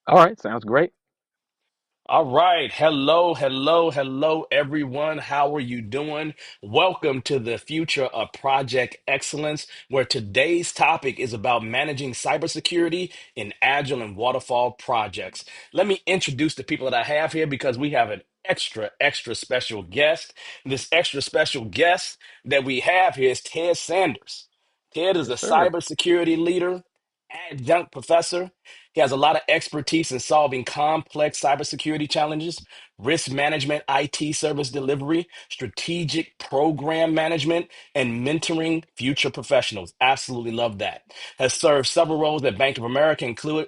All right, sounds great. All right. Hello, hello, hello, everyone. How are you doing? Welcome to the future of Project Excellence, where today's topic is about managing cybersecurity in Agile and Waterfall projects. Let me introduce the people that I have here because we have an extra special guest. This extra special guest that we have here is Ted Sanders. Ted is a Yes, sir. cybersecurity leader, adjunct professor. He has a lot of expertise in solving complex cybersecurity challenges, risk management, IT service delivery, strategic program management, and mentoring future professionals. Absolutely love that. Has served several roles at Bank of America,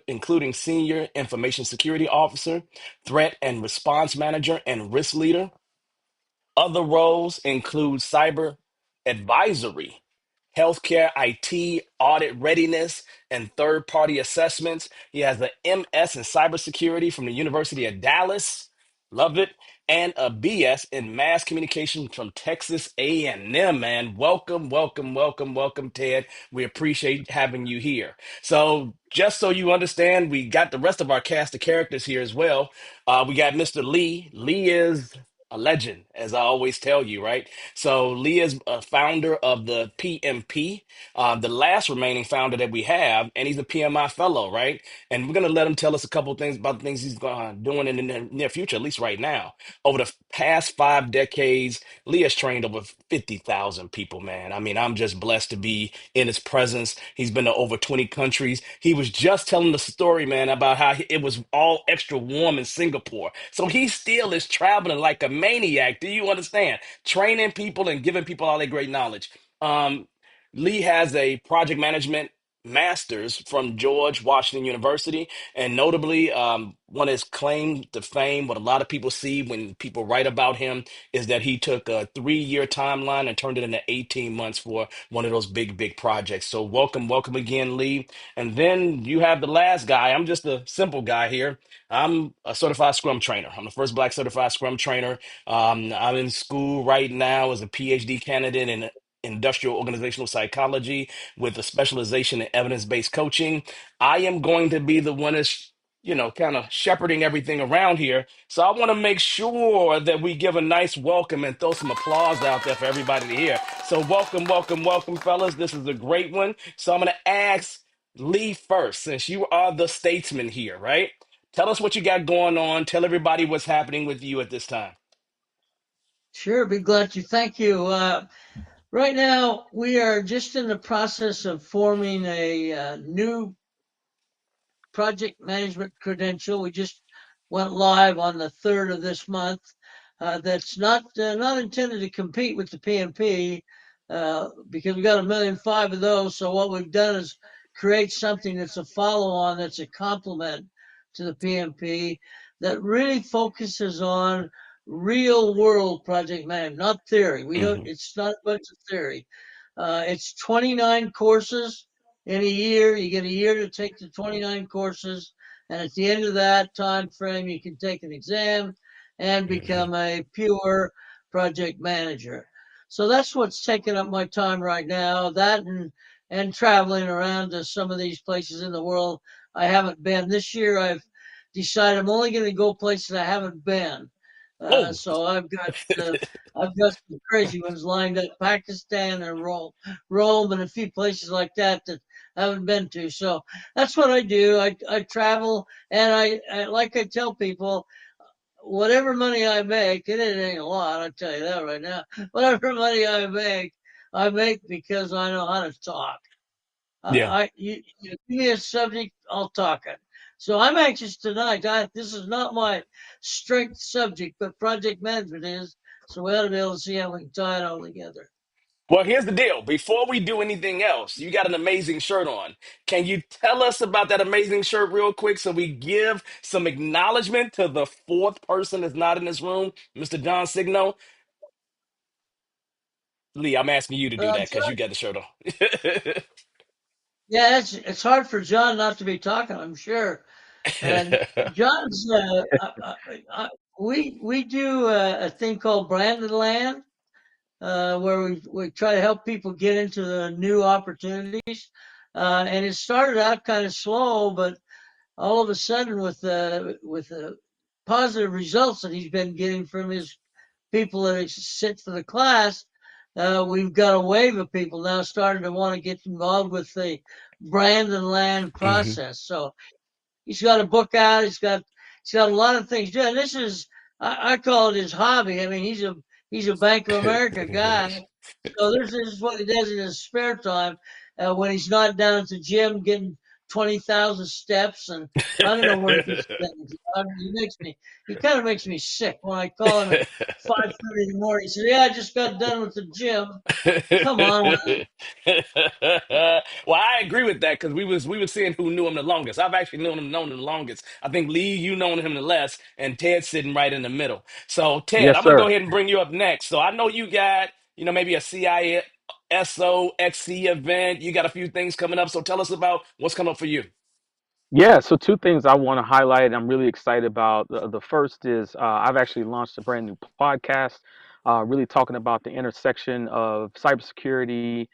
including Senior Information Security Officer, Threat and Response Manager, and Risk Leader. Other roles include cyber advisory, healthcare IT, audit readiness, and third party assessments. He has an MS in cybersecurity from the University of Dallas. Love it. And a BS in mass communication from Texas A&M, man. Welcome, welcome, welcome, welcome, Ted. We appreciate having you here. So, just so you understand, we got the rest of our cast of characters here as well. We got Mr. Lee. Lee is a legend, as I always tell you, right? So Lee is a founder of the PMP, the last remaining founder that we have, and he's a PMI fellow, right? And we're gonna let him tell us a couple of things about the things he's doing in the near future, at least right now. Over the past 5 decades, Lee has trained over 50,000 people, man. I mean, I'm just blessed to be in his presence. He's been to over 20 countries. He was just telling the story, man, about how it was all extra warm in Singapore. So he still is traveling like a maniac. Do you understand? Training people and giving people all that great knowledge. Um, Lee has a project management master's from George Washington University, and notably, one of his claim to fame, what a lot of people see when people write about him, is that he took a 3 year timeline and turned it into 18 months for one of those big projects. So, welcome, welcome again, Lee. And then you have the last guy. I'm just a simple guy here. I'm a certified Scrum trainer. I'm the first Black certified Scrum trainer. I'm in school right now as a PhD candidate in industrial organizational psychology with a specialization in evidence-based coaching. I am going to be the one that's, kind of shepherding everything around here. So I want to make sure that we give a nice welcome and throw some applause out there for everybody to hear. So welcome, welcome, welcome, fellas. This is a great one. So I'm going to ask Lee first, since you are the statesman here, right? Tell us what you got going on. Tell everybody what's happening with you at this time. Sure, be glad to. Thank you. Right now, we are just in the process of forming a new project management credential. We just went live on the 3rd of this month. That's not intended to compete with the PMP because we got 1,500,000 of those. So what we've done is create something that's a follow-on, that's a complement to the PMP that really focuses on real world project management, not theory. We don't. Hmm. It's not a bunch of theory. It's 29 courses in a year. You get a year to take the 29 courses, and at the end of that time frame, you can take an exam and Hmm. become a pure project manager. So that's what's taking up my time right now. That and traveling around to some of these places in the world I haven't been. This year, I've decided I'm only going to go places I haven't been. Oh, So uh, I've got some crazy ones lined up: Pakistan and Rome, and a few places like that that I haven't been to. So that's what I do. I travel, and like I tell people, whatever money I make, and it ain't a lot, I'll tell you that right now. Whatever money I make because I know how to talk. yeah. You give me a subject, I'll talk it. So I'm anxious tonight. This is not my strength subject, but project management is. So we ought to be able to see how we can tie it all together. Well, here's the deal. Before we do anything else, you got an amazing shirt on. Can you tell us about that amazing shirt real quick so we give some acknowledgement to the fourth person that's not in this room, Mr. John Signo? Lee, I'm asking you to do that because you John, got the shirt on. yeah, it's hard for John not to be talking, I'm sure. And John's, we do a thing called Branded Land, where we try to help people get into the new opportunities. And it started out kind of slow, but all of a sudden, with the positive results that he's been getting from his people that sit for the class, we've got a wave of people now starting to want to get involved with the brand and land Hmm. process. So he's got a book out. He's got a lot of things doing. This is I call it his hobby. I mean, he's a Bank of America guy. So this is what he does in his spare time when he's not down at the gym getting 20,000 steps, and I don't know where he gets that. I mean, he kind of makes me sick when I call him at 5:30 in the morning. He says, "Yeah, I just got done with the gym." Come on, man. Well, I agree with that because we was seeing who knew him the longest. I've actually known him the longest. I think Lee, you known him the less, and Ted's sitting right in the middle. So Ted, Yes, I'm gonna go sir. ahead and bring you up next. So I know you got maybe a CISO XC event. You got a few things coming up. So tell us about what's coming up for you. Yeah, so two things I want to highlight. I'm really excited about. The first is I've actually launched a brand new podcast, really talking about the intersection of cybersecurity,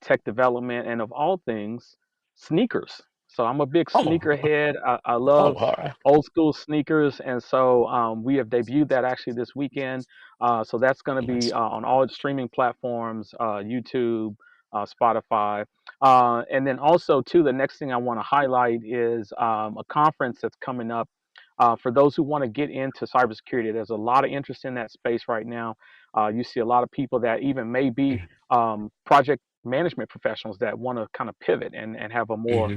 tech development, and of all things, sneakers. So I'm a big Oh, sneakerhead. I oh, love all right. old school sneakers, and so we have debuted that actually this weekend. So that's going to be Nice. on all streaming platforms, YouTube, Spotify. And then also, too, the next thing I want to highlight is a conference that's coming up for those who want to get into cybersecurity. There's a lot of interest in that space right now. You see a lot of people that even may be project management professionals that want to kind of pivot and have a more Hmm.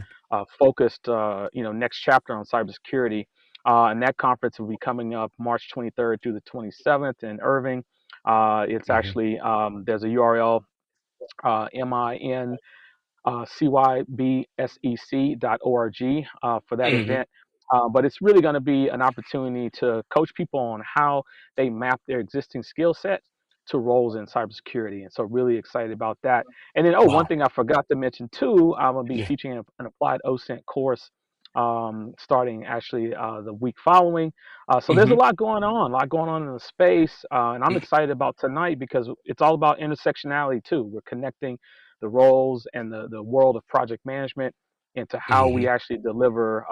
focused, next chapter on cybersecurity. And that conference will be coming up March 23rd through the 27th in Irving. It's Hmm. actually there's a URL, min cybsec.org for that Hmm. event. But it's really going to be an opportunity to coach people on how they map their existing skill set to roles in cybersecurity. And so, really excited about that. And then, one Wow. thing I forgot to mention too, I'm going to be Yeah. teaching an applied OSINT course starting actually the week following. So there's Hmm. a lot going on in the space, and I'm excited about tonight because it's all about intersectionality too. We're connecting the roles and the world of project management into how we Hmm. actually deliver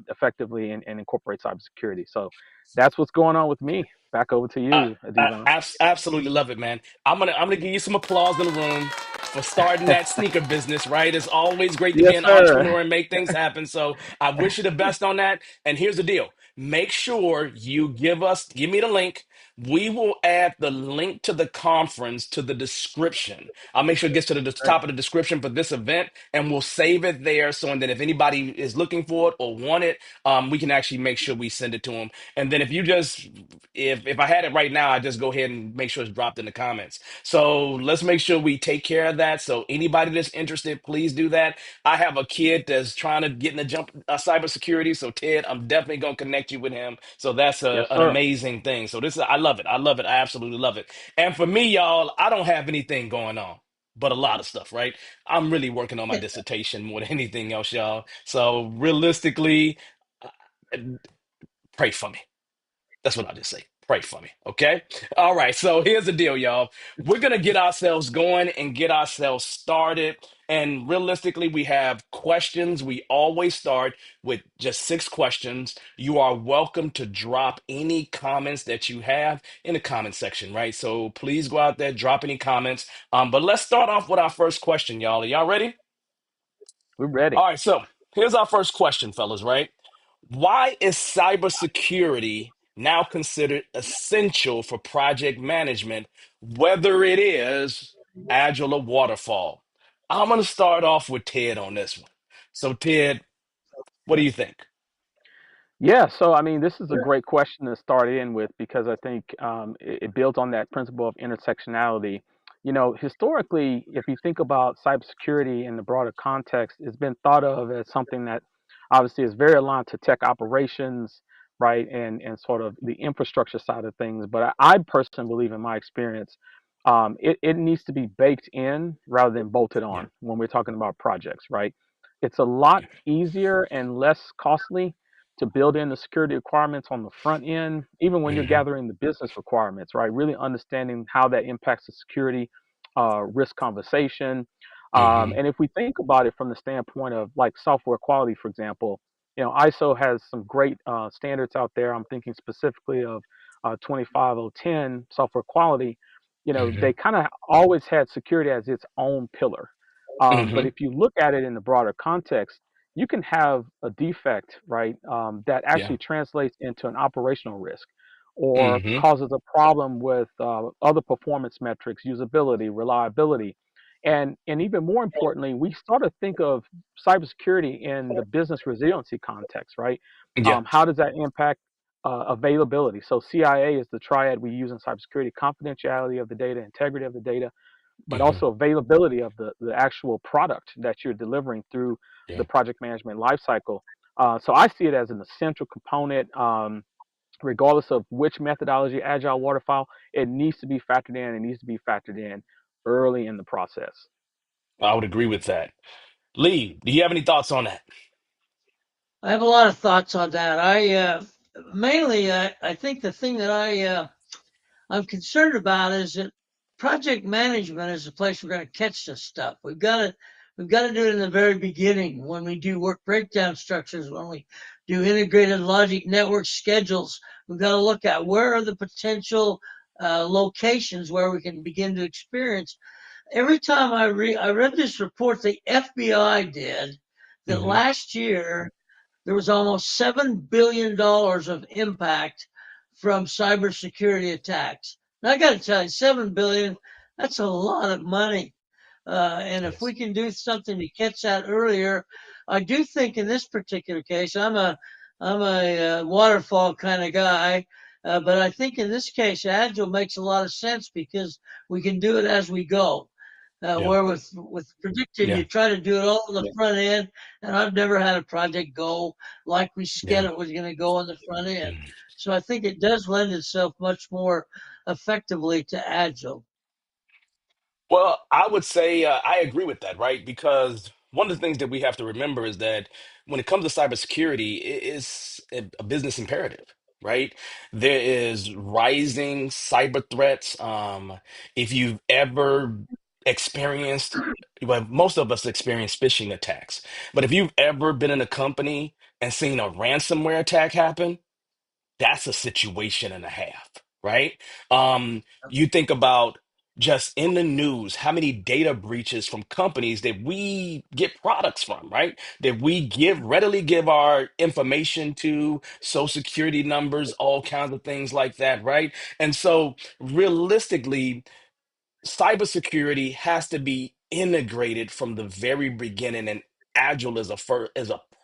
effectively and incorporate cybersecurity. So that's what's going on with me. Back over to I, you, I Devon. absolutely love it, man. I'm gonna give you some applause in the room for starting that sneaker business, right? It's always great to be Yes, an sir. entrepreneur and make things happen. So I wish you the best on that. And here's the deal. Make sure you give me the link. We will add the link to the conference to the description. I'll make sure it gets to the Right. top of the description for this event, and we'll save it there. So, and then if anybody is looking for it or want it, we can actually make sure we send it to them. And then if you just if I had it right now, I'd just go ahead and make sure it's dropped in the comments. So let's make sure we take care of that. So anybody that's interested, please do that. I have a kid that's trying to get in the jump cybersecurity. So Ted, I'm definitely gonna connect you with him. So that's Yes, an sir. amazing thing. So this is I love it. I love it. I absolutely love it. And for me, y'all, I don't have anything going on. But a lot of stuff, right? I'm really working on my dissertation more than anything else, y'all. So realistically, uh, pray for me. That's what I just say. Pray for me. Okay. All right. So here's the deal, y'all. We're going to get ourselves going and get ourselves started. And realistically, we have questions. We always start with just 6 questions. You are welcome to drop any comments that you have in the comment section, right? So please go out there, drop any comments. But let's start off with our first question, y'all. Are y'all ready? We're ready. All right, so here's our first question, fellas, right? Why is cybersecurity now considered essential for project management, whether it is Agile or Waterfall? I'm going to start off with Ted on this one. So, Ted, what do you think? Yeah, so I mean, this is a great question to start in with because I think it builds on that principle of intersectionality. Historically, if you think about cybersecurity in the broader context, it's been thought of as something that obviously is very aligned to tech operations, right, and sort of the infrastructure side of things. But I personally believe, in my experience, it needs to be baked in rather than bolted Yeah. on when we're talking about projects, right? It's a lot easier and less costly to build in the security requirements on the front end, even when you're Hmm. gathering the business requirements, right? Really understanding how that impacts the security risk conversation. Hmm. And if we think about it from the standpoint of like software quality, for example, ISO has some great standards out there. I'm thinking specifically of 25010 software quality. Hmm. They kind of always had security as its own pillar. But Hmm. if you look at it in the broader context, you can have a defect, right, that Yeah. actually translates into an operational risk or Hmm. causes a problem with other performance metrics, usability, reliability. And even more importantly, we start to think of cybersecurity in the business resiliency context, right? Yeah. How does that impact availability? So CIA is the triad we use in cybersecurity: confidentiality of the data, integrity of the data, but Hmm. also availability of the actual product that you're delivering through the Yeah. project management lifecycle. So I see it as an essential component. Regardless of which methodology, Agile Waterfall, it needs to be factored in. It needs to be factored in early in the process. I would agree with that. Lee, do you have any thoughts on that? I have a lot of thoughts on that. Mainly, I think the thing that I'm concerned about is that project management is the place we're going to catch this stuff. We've got to do it in the very beginning when we do work breakdown structures, when we do integrated logic network schedules. We've got to look at where are the potential locations where we can begin to experience. Every time I read this report the FBI did that Hmm. last year there was almost $7 billion of impact from cybersecurity attacks. Now I got to tell you, $7 billion, that's a lot of money. And if Yes. we can do something to catch that earlier, I do think in this particular case, I'm a waterfall kind of guy, but I think in this case, Agile makes a lot of sense because we can do it as we go. Yeah. Where with predictive, Yeah. you try to do it all on the front end, and I've never had a project go like we said Yeah. it was going to go on the front end. Mm. So I think it does lend itself much more effectively to Agile. Well, I would say I agree with that, right? Because one of the things that we have to remember is that when it comes to cybersecurity, it is a business imperative, right? There is rising cyber threats. If you've ever experienced, well, most of us experience phishing attacks, but if you've ever been in a company and seen a ransomware attack happen, that's a situation and a half, right? You think about just in the news, how many data breaches from companies that we get products from, right? That we readily give our information to, social security numbers, all kinds of things like that, right? And so realistically, cybersecurity has to be integrated from the very beginning, and agile is a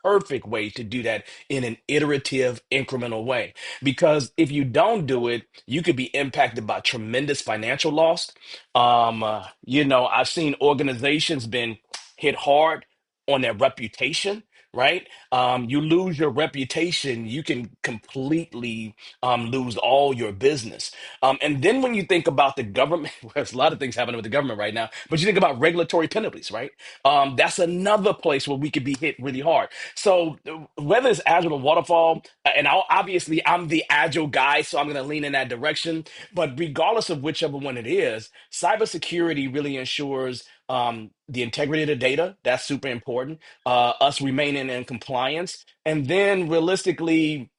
perfect way to do that in an iterative incremental way, because if you don't do it you could be impacted by tremendous financial loss. I've seen organizations been hit hard on their reputation, right? You lose your reputation, you can completely lose all your business. And then when you think about the government, there's a lot of things happening with the government right now, but you think about regulatory penalties, right? That's another place where we could be hit really hard. So whether it's Agile or Waterfall, and obviously I'm the Agile guy, so I'm going to lean in that direction. But regardless of whichever one it is, cybersecurity really ensures the integrity of the data. That's super important. Us remaining in compliance, and then realistically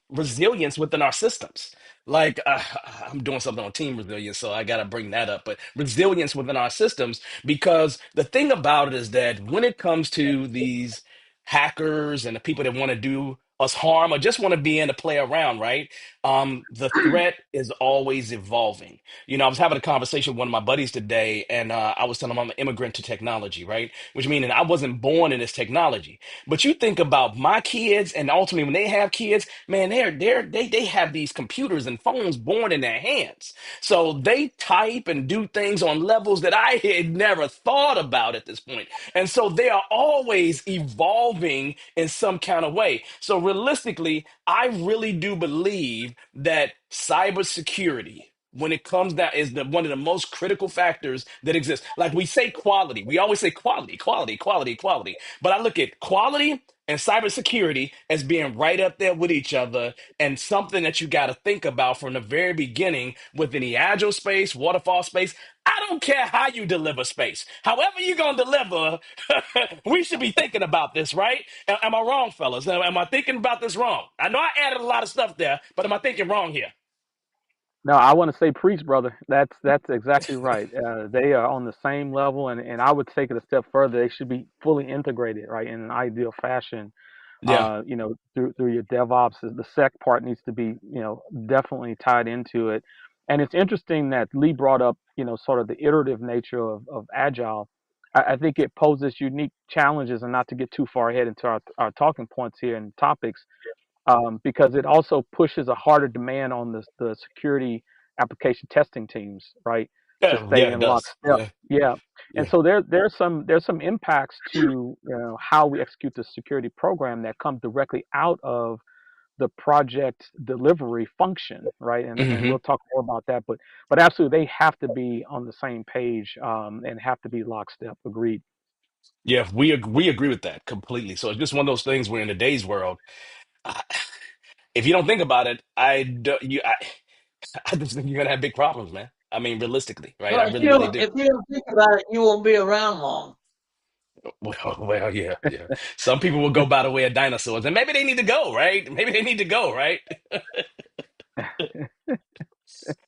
resilience within our systems. Like I'm doing something on team resilience, so I got to bring that up. But resilience within our systems, because the thing about it is that when it comes to these hackers and the people that want to do us harm or just want to be in to play around, right? The threat is always evolving. I was having a conversation with one of my buddies today, and I was telling him I'm an immigrant to technology, right? Which meaning I wasn't born in this technology. But you think about my kids, and ultimately when they have kids, man, they have these computers and phones born in their hands. So they type and do things on levels that I had never thought about at this point. And so they are always evolving in some kind of way. So realistically, I really do believe that cybersecurity, when it comes down, is one of the most critical factors that exists. Like we say quality, we always say quality, quality, quality, quality. But I look at quality and cybersecurity as being right up there with each other, and something that you got to think about from the very beginning within the agile space, waterfall space. I don't care how you deliver space. However you're going to deliver, we should be thinking about this, right? Am I wrong, fellas? Am I thinking about this wrong? I know I added a lot of stuff there, but am I thinking wrong here? No, I want to say preach, brother. That's exactly right. They are on the same level, and I would take it a step further. They should be fully integrated, right, in an ideal fashion. Yeah. Through your DevOps, the sec part needs to be, definitely tied into it. And it's interesting that Lee brought up, sort of the iterative nature of Agile. I think it poses unique challenges, and not to get too far ahead into our talking points here and topics, because it also pushes a harder demand on the security application testing teams, right, to Yeah, stay yeah, it in does. lockstep. Yeah, Yeah, and yeah. so there's some impacts to, how we execute the security program that come directly out of the project delivery function, right? And Hmm. we'll talk more about that, but absolutely they have to be on the same page, and have to be lockstep. Agreed. Yeah, we agree with that completely. So it's just one of those things where in today's world, I, if you don't think about it, I just think you're gonna have big problems, man. I mean, realistically, right? Well, I really, really do. if you don't think about it, you won't be around long. Well, yeah, yeah. Some people will go by the way of dinosaurs, and maybe they need to go, right? Maybe they need to go, right?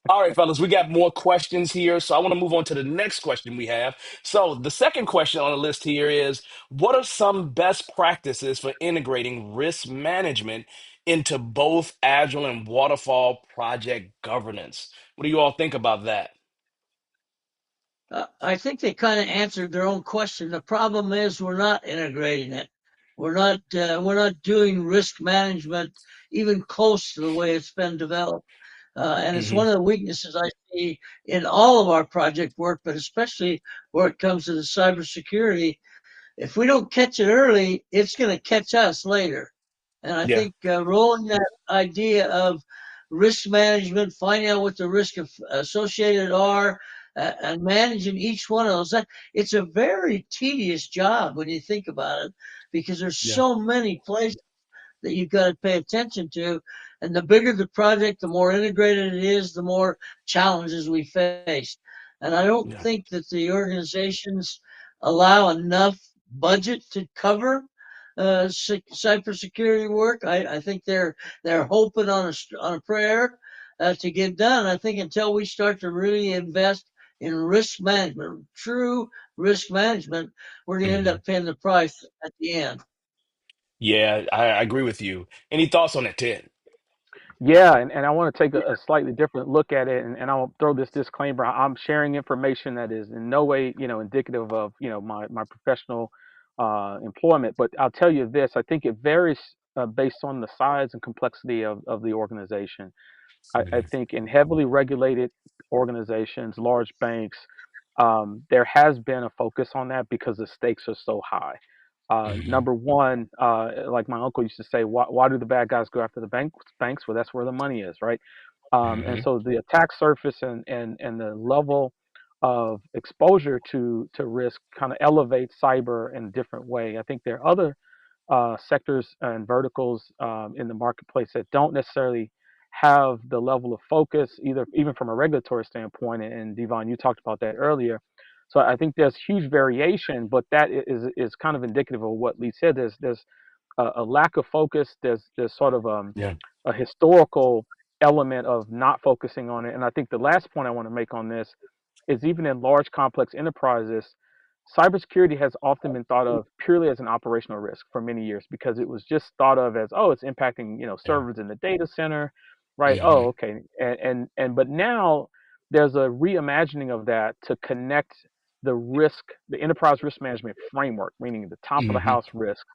All right, fellas, we got more questions here. So I want to move on to the next question we have. So the second question on the list here is, what are some best practices for integrating risk management into both Agile and Waterfall project governance? What do you all think about that? I think they kind of answered their own question. The problem is we're not integrating it. We're not doing risk management even close to the way it's been developed. And it's Hmm. one of the weaknesses I see in all of our project work, but especially where it comes to the cybersecurity. If we don't catch it early, it's going to catch us later. And I Yeah, think rolling that idea of risk management, finding out what the risks associated are, and managing each one of those, it's a very tedious job when you think about it, because there's yeah, so many places that you've got to pay attention to. And the bigger the project, the more integrated it is, the more challenges we face. And I don't yeah. think that the organizations allow enough budget to cover cybersecurity work. I think they're hoping on a prayer to get done. I think until we start to really invest in risk management, true risk management, we're going to end Hmm. up paying the price at the end. Yeah, I agree with you. Any thoughts on that, Ted? Yeah, and I want to take a slightly different look at it, and I'll throw this disclaimer. I'm sharing information that is in no way, indicative of, my professional employment. But I'll tell you this: I think it varies based on the size and complexity of the organization. I Hmm. think in heavily regulated organizations, large banks, there has been a focus on that because the stakes are so high. Hmm. Number one, like my uncle used to say, why do the bad guys go after the banks? Well, that's where the money is, right? And Hmm. so the attack surface and the level of exposure to risk kind of elevates cyber in a different way. I think there are other sectors and verticals in the marketplace that don't necessarily have the level of focus, either even from a regulatory standpoint. And Devon, you talked about that earlier. So I think there's huge variation, but that is kind of indicative of what Lee said. There's a lack of focus. There's sort of Yeah. a historical element of not focusing on it. And I think the last point I want to make on this is even in large complex enterprises, cybersecurity has often been thought of purely as an operational risk for many years because it was just thought of as, oh, it's impacting, Yeah. servers in the data center, right? Oh, Hmm. okay. And but now there's a reimagining of that to connect the enterprise risk management framework, meaning the top of the Hmm. house risk,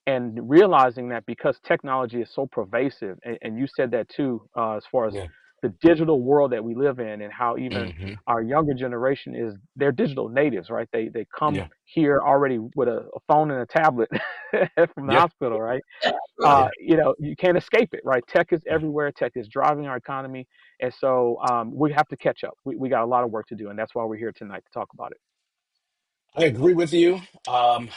and realizing that because technology is so pervasive, and you said that too, as far as Yeah. the digital world that we live in, and how even Hmm. our younger generation they're digital natives, right? They come Yeah. here already with a phone and a tablet from the Yeah. hospital, right? Right. Yeah. You can't escape it, right? Tech is everywhere. Tech is driving our economy, and so we have to catch up. We got a lot of work to do, and that's why we're here tonight to talk about it. I agree with you. Um,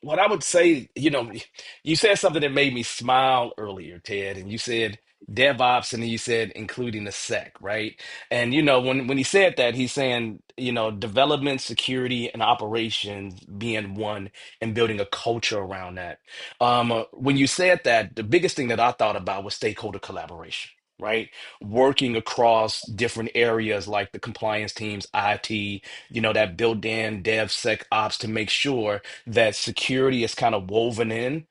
what I would say, you said something that made me smile earlier, Ted, and you said DevOps, and then you said including the sec, right? And when he said that, he's saying, development, security, and operations being one, and building a culture around that. When you said that, the biggest thing that I thought about was stakeholder collaboration. Right, working across different areas like the compliance teams, IT, that built-in DevSecOps to make sure that security is kind of woven in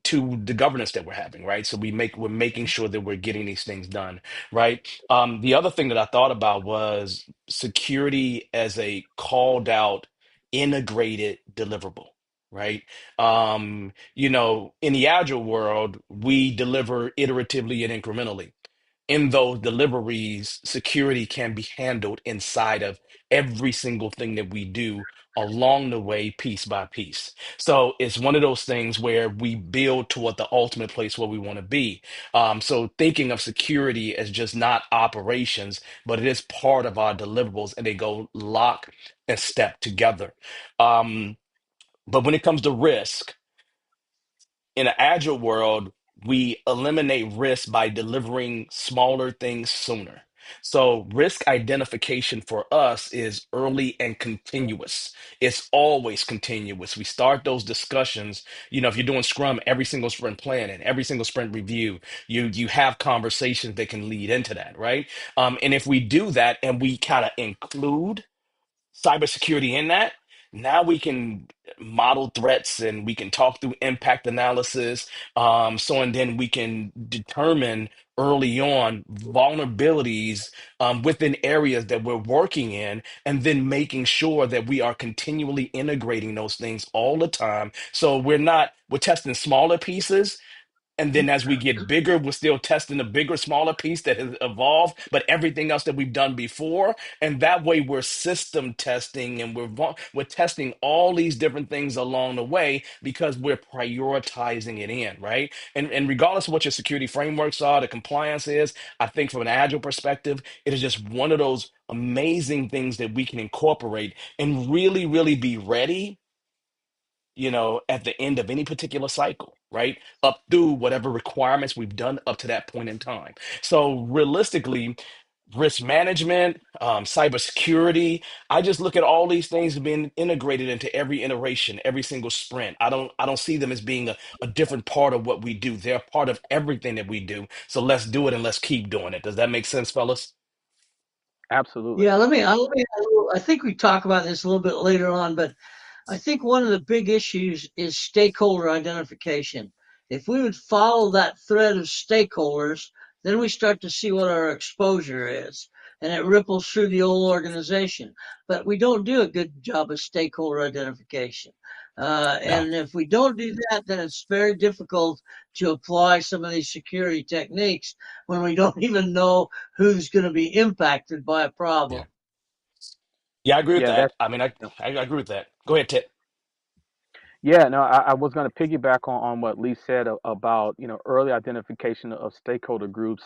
to the governance that we're having, right? So we're making sure that we're getting these things done, right? The other thing that I thought about was security as a called out, integrated deliverable. Right. In the agile world, we deliver iteratively and incrementally. In those deliveries, security can be handled inside of every single thing that we do along the way, piece by piece. So it's one of those things where we build toward the ultimate place where we want to be. So thinking of security as just not operations, but it is part of our deliverables, and they go lock and step together. Um, but when it comes to risk, in an agile world, we eliminate risk by delivering smaller things sooner. So risk identification for us is early and continuous. It's always continuous. We start those discussions. If you're doing Scrum, every single sprint plan and every single sprint review, you have conversations that can lead into that, right? And if we do that and we kind of include cybersecurity in that, now we can model threats and we can talk through impact analysis. And then we can determine early on vulnerabilities within areas that we're working in, and then making sure that we are continually integrating those things all the time. So we're testing smaller pieces, and then as we get bigger, we're still testing the bigger, smaller piece that has evolved, but everything else that we've done before. And that way we're system testing, and we're testing all these different things along the way because we're prioritizing it in, right? And regardless of what your security frameworks are, the compliance is, I think from an agile perspective, it is just one of those amazing things that we can incorporate and really, really be ready, at the end of any particular cycle, right? Up through whatever requirements we've done up to that point in time. So realistically, risk management, cybersecurity, I just look at all these things being integrated into every iteration, every single sprint. I don't see them as being a different part of what we do. They're part of everything that we do. So let's do it and let's keep doing it. Does that make sense, fellas? Absolutely. Yeah, I think we talk about this a little bit later on, but I think one of the big issues is stakeholder identification. If we would follow that thread of stakeholders, then we start to see what our exposure is, and it ripples through the whole organization. But we don't do a good job of stakeholder identification. No. And if we don't do that, then it's very difficult to apply some of these security techniques when we don't even know who's going to be impacted by a Yeah. problem. Yeah, I agree with Yeah, that. that's I mean, I agree with that. Go ahead, Ted. yeah. No, I was going to piggyback on what Lee said about early identification of stakeholder groups,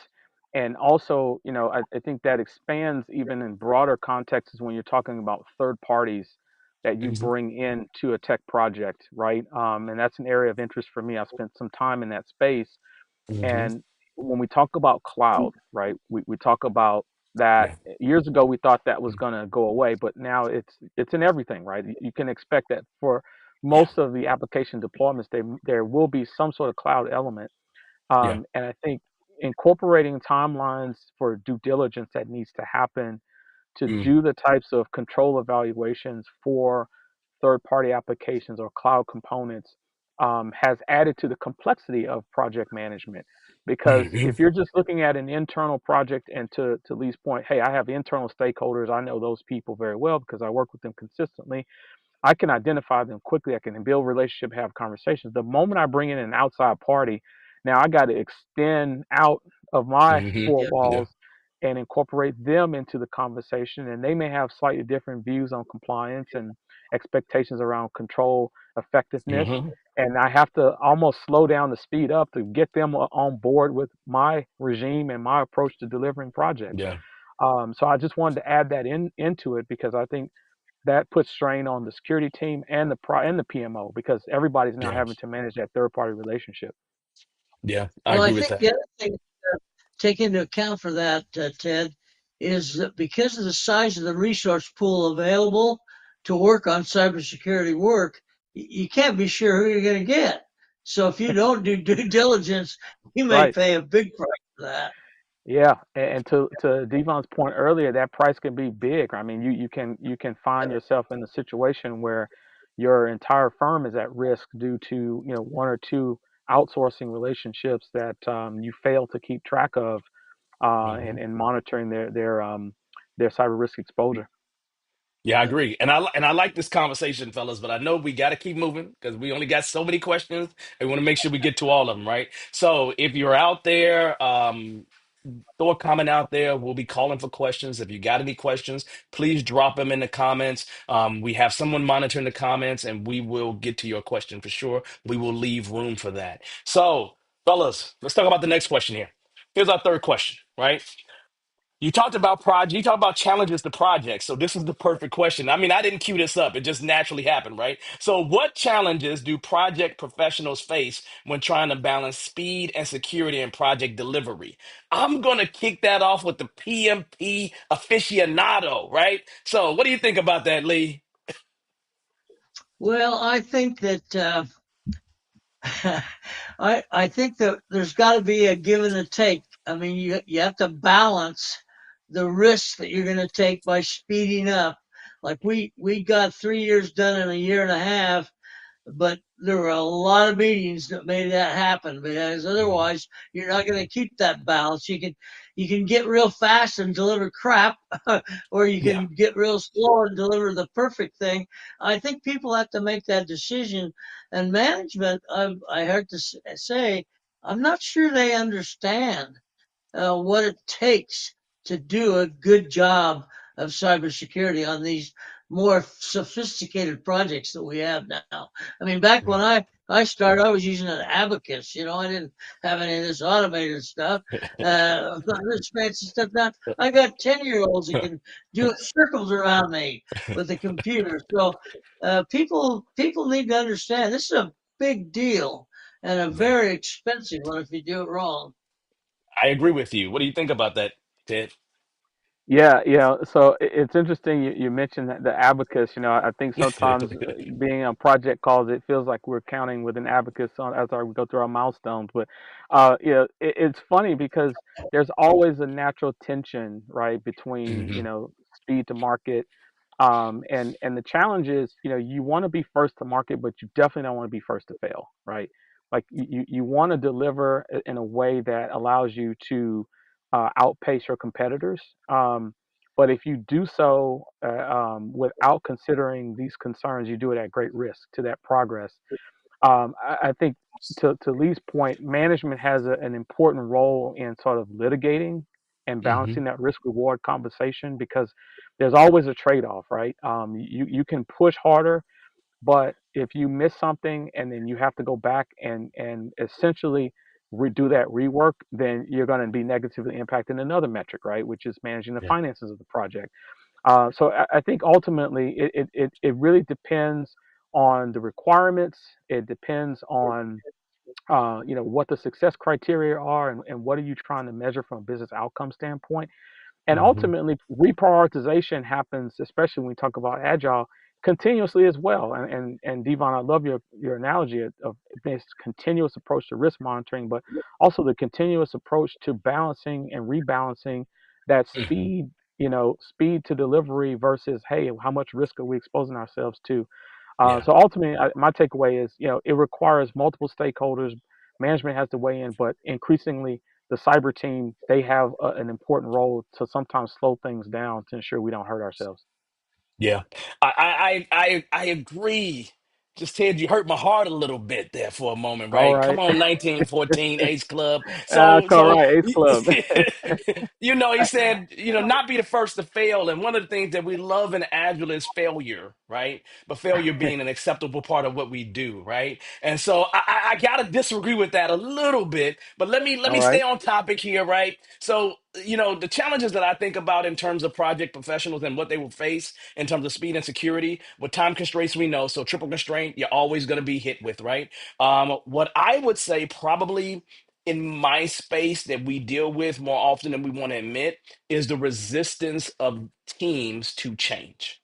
and also I think that expands even in broader contexts when you're talking about third parties that you Hmm. bring into a tech project, right? And that's an area of interest for me. I've spent some time in that space. Hmm. And when we talk about cloud, right, we talk about that Yeah. years ago we thought that was going to go away, but now it's in everything, right? You can expect that for Yeah. most of the application deployments, there will be some sort of cloud element. Yeah. And I think incorporating timelines for due diligence that needs to happen to Mm. do the types of control evaluations for third party applications or cloud components has added to the complexity of project management. Because Mhm. if you're just looking at an internal project, and to Lee's point, hey, I have internal stakeholders, I know those people very well because I work with them consistently. I can identify them quickly. I can build relationship, have conversations. The moment I bring in an outside party, now I got to extend out of my Mhm. four Yeah. Yeah. walls and incorporate them into the conversation. And they may have slightly different views on compliance and expectations around control effectiveness. Mhm. And I have to almost slow down the speed up to get them on board with my regime and my approach to delivering projects. Yeah. So I just wanted to add that into it because I think that puts strain on the security team and the PMO because everybody's now Yeah. having to manage that third party relationship. Yeah. I Well, I agree with think that. the other thing to take into account for that, Ted, is that because of the size of the resource pool available to work on cybersecurity work, you can't be sure who you're going to get. So if you don't do due diligence, you may Right. pay a big price for that. Yeah, and to Devon's point earlier, that price can be big. I mean, you can find yourself in a situation where your entire firm is at risk due to one or two outsourcing relationships that you fail to keep track of Mhm. and monitoring their cyber risk exposure. Yeah, I Yeah. agree. And I like this conversation, fellas, but I know we got to keep moving because we only got so many questions. And we want to make sure we get to all of them, right? So if you're out there, throw a comment out there. We'll be calling for questions. If you got any questions, please drop them in the comments. We have someone monitoring the comments, and we will get to your question for sure. We will leave room for that. So, fellas, let's talk about the next question here. Here's our third question, right? You talked about project. You talked about challenges to projects. So this is the perfect question. I mean, I didn't cue this up. It just naturally happened, right? So what challenges do project professionals face when trying to balance speed and security in project delivery? I'm going to kick that off with the PMP aficionado, right? So what do you think about that, Lee? Well, I think that I think that there's got to be a give and a take. I mean, you have to balance the risks that you're going to take by speeding up. Like we got 3 years done in a year and a half, but there were a lot of meetings that made that happen because Mhm. otherwise you're not going to keep that balance. You can get real fast and deliver crap, or you Yeah. can get real slow and deliver the perfect thing. I think people have to make that decision, and management. I heard to say I'm not sure they understand what it takes to do a good job of cybersecurity on these more sophisticated projects that we have now. I mean, back when I started, I was using an abacus. I didn't have any of this automated stuff, this fancy stuff. Now I got 10-year-olds that can do circles around me with the computer. So people need to understand this is a big deal and a Yeah. very expensive one if you do it wrong. I agree with you. What do you think about that, Ted? Yeah, so it's interesting you mentioned that the abacus. I think sometimes being on project calls, it feels like we're counting with an abacus we go through our milestones. But it's funny because there's always a natural tension, right, between Hmm. speed to market. And the challenge is, you want to be first to market, but you definitely don't want to be first to fail, right? Like you want to deliver in a way that allows you to outpace your competitors. But if you do so without considering these concerns, you do it at great risk to that progress. I think to Lee's point, management has an important role in sort of litigating and Hmm. balancing that risk reward compensation because there's always a trade off, right? You can push harder, but if you miss something and then you have to go back and essentially redo that rework, then you're going to be negatively impacting another metric, right? Which is managing the Yeah. finances of the project. So I think ultimately it really depends on the requirements. It depends on what the success criteria are and what are you trying to measure from a business outcome standpoint. And Hmm. ultimately, reprioritization happens, especially when we talk about agile, continuously as well. And Devon, I love your analogy of this continuous approach to risk monitoring, but also the continuous approach to balancing and rebalancing that Hmm. speed to delivery versus, hey, how much risk are we exposing ourselves to? Yeah. So ultimately, my takeaway is, it requires multiple stakeholders. Management has to weigh in, but increasingly, the cyber team, they have an important role to sometimes slow things down to ensure we don't hurt ourselves. Yeah, I agree. Just Ted, you hurt my heart a little bit there for a moment, All right? right. Come on, 1914 Ace Club. So, All so right. Ace Club. he said, not be the first to fail. And one of the things that we love in Agile is failure, right? But failure being an acceptable part of what we do, right? And so I gotta disagree with that a little bit, but let All me stay right. on topic here, right? So, the challenges that I think about in terms of project professionals and what they will face in terms of speed and security, with time constraints, we know. So triple constraint, you're always gonna be hit with, right? What I would say probably in my space that we deal with more often than we want to admit is the resistance of teams to change.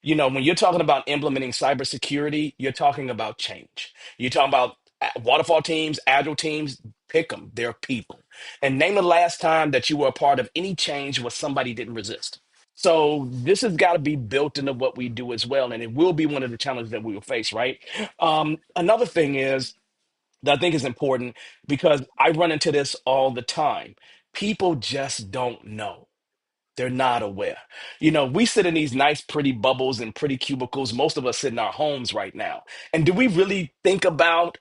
When you're talking about implementing cybersecurity, you're talking about change. You're talking about waterfall teams, agile teams, pick them. They're people. And name the last time that you were a part of any change where somebody didn't resist. So this has got to be built into what we do as well. And it will be one of the challenges that we will face, right? Another thing is that I think is important because I run into this all the time. People just don't know. They're not aware. We sit in these nice, pretty bubbles and pretty cubicles. Most of us sit in our homes right now. And do we really think about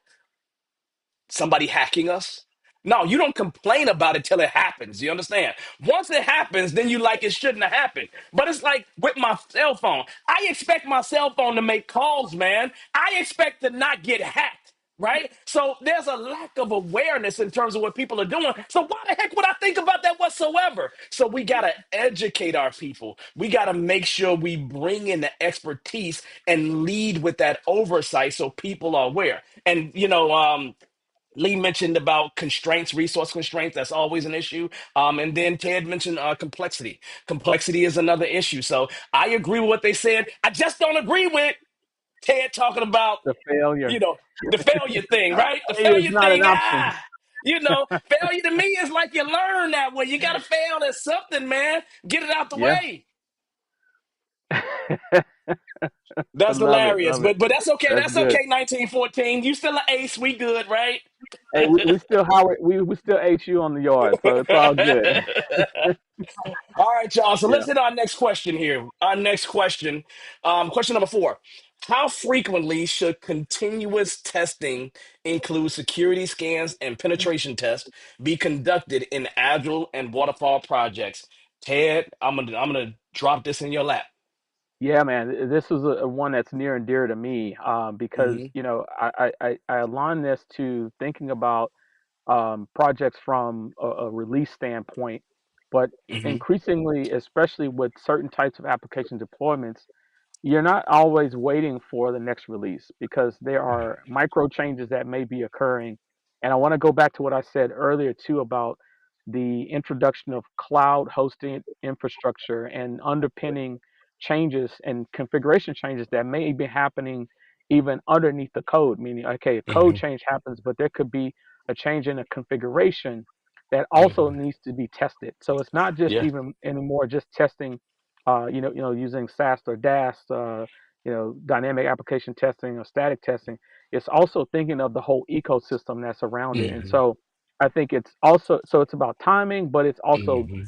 somebody hacking us? No, you don't complain about it till it happens. You understand? Once it happens, then you like it shouldn't have happened. But it's like with my cell phone. I expect my cell phone to make calls, man. I expect to not get hacked, right? So there's a lack of awareness in terms of what people are doing. So why the heck would I think about that whatsoever? So we got to educate our people. We got to make sure we bring in the expertise and lead with that oversight so people are aware. And, Lee mentioned about constraints, resource constraints. That's always an issue. And then Ted mentioned complexity. Complexity is another issue. So I agree with what they said. I just don't agree with Ted talking about, The failure. you know, the failure thing, right? The Failure is failure not an thing. option. Failure to me is like you learn that way. You got to fail at something, man. Get it out the Yeah. way. That's Love it. hilarious. Love it. But that's okay. That's That's good. okay. 1914. You still an ace. We good, right? Hey, we still Howard. We still HU on the yard, so it's all good. All right, y'all. So Yeah. let's hit our next question here. Our next question, question number 4. How frequently should continuous testing include security scans and penetration tests be conducted in agile and waterfall projects? Ted, I'm gonna drop this in your lap. Yeah, man. This is a one that's near and dear to me, because Hmm. I align this to thinking about projects from a release standpoint, but Hmm. increasingly, especially with certain types of application deployments, you're not always waiting for the next release because there are micro changes that may be occurring. And I want to go back to what I said earlier too about the introduction of cloud hosting infrastructure and underpinning changes and configuration changes that may be happening even underneath the code. Meaning, okay, a code Hmm. change happens, but there could be a change in a configuration that also Hmm. needs to be tested. So it's not just Yeah. even anymore just testing using SAST or DAST, dynamic application testing or static testing. It's also thinking of the whole ecosystem that's around it. And Hmm. so I think it's also so it's about timing, but it's also Hmm.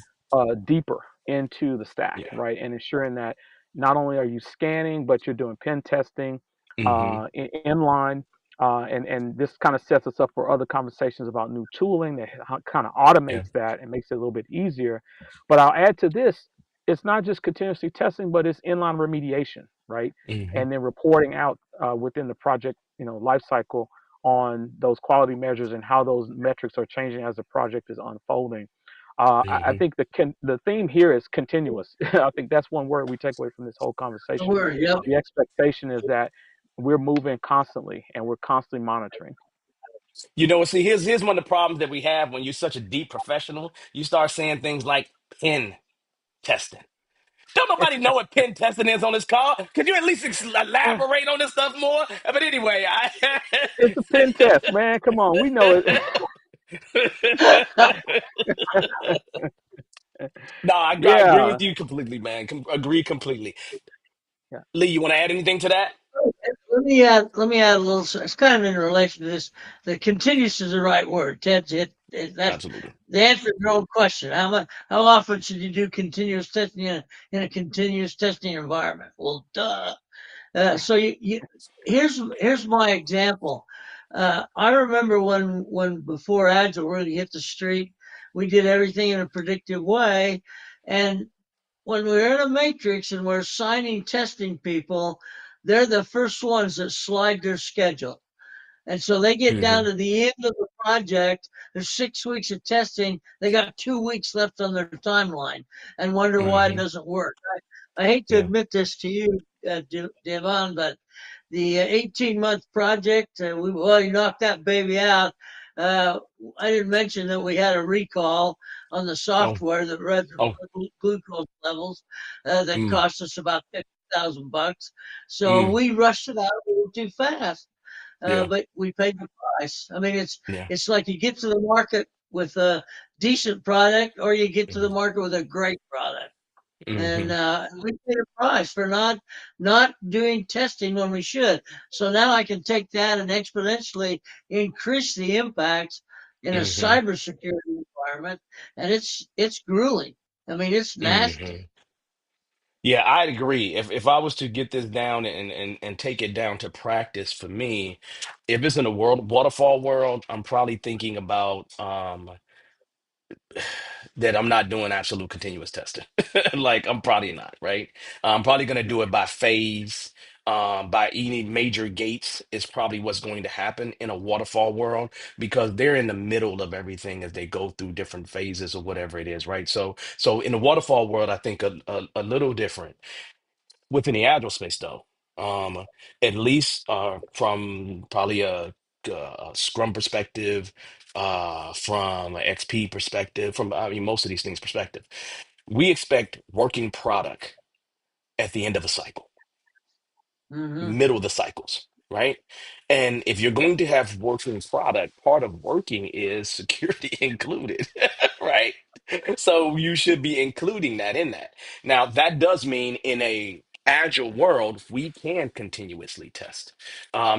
deeper into the stack, Yeah. right? And ensuring that not only are you scanning, but you're doing pen testing Hmm. inline. And this kind of sets us up for other conversations about new tooling that kind of automates Yeah. that and makes it a little bit easier. But I'll add to this, it's not just continuously testing, but it's inline remediation, right? Hmm. And then reporting out within the project, life cycle on those quality measures and how those metrics are changing as the project is unfolding. I Hmm. think the theme here is continuous. I think that's one word we take away from this whole conversation. Yep. The expectation is that we're moving constantly and we're constantly monitoring. See, here's one of the problems that we have when you're such a deep professional. You start saying things like pen testing. Don't nobody know what pen testing is on this call. Could you at least elaborate on this stuff more? But anyway, It's a pen test, man. Come on, we know it. no, I agree Yeah. with you completely, man. Agree completely. Yeah. Lee, you want to add anything to that? Let me add a little. It's kind of in relation to this. The continuous is the right word. That's Absolutely. the answer to your own question. How often should you do continuous testing in a continuous testing environment? Well, duh. So here's my example. I remember when before Agile really hit the street, we did everything in a predictive way, and when we're in a matrix and we're assigning testing people, they're the first ones that slide their schedule. And so they get down Hmm. to the end of the project. There's 6 weeks of testing. They got 2 weeks left on their timeline and wonder why it Hmm. doesn't work. I hate to Yeah. admit this to you, Devon, but the 18-month project, well, you knocked that baby out. Uh, I didn't mention that we had a recall on the Oh. software that read Oh. the glucose levels that Mm, cost us about $50,000. So mm, we rushed it out a little too fast, yeah. but we paid the price. I mean, Yeah. it's like you get to the market with a decent product, or you get to the Hmm. market with a great product. And Hmm. we paid a price for not doing testing when we should. So now I can take that and exponentially increase the impacts in a Hmm. cybersecurity environment, and it's grueling. I mean, it's nasty. Hmm. Yeah, I'd agree. If I was to get this down and take it down to practice for me, if it's in a world waterfall world, I'm probably thinking about that I'm not doing absolute continuous testing. Like I'm probably not, right? I'm probably gonna do it by phase, by any major gates is probably what's going to happen in a waterfall world because they're in the middle of everything as they go through different phases or whatever it is, right? So in the waterfall world, I think a little different. Within the agile space, though, um, at least from probably a Scrum perspective, from an XP perspective, from I mean most of these things perspective, we expect working product at the end of a cycle, Hmm. middle of the cycles, right? And if you're going to have working product, part of working is security included, right? So you should be including that in that. Now, that does mean in a agile world, we can continuously test.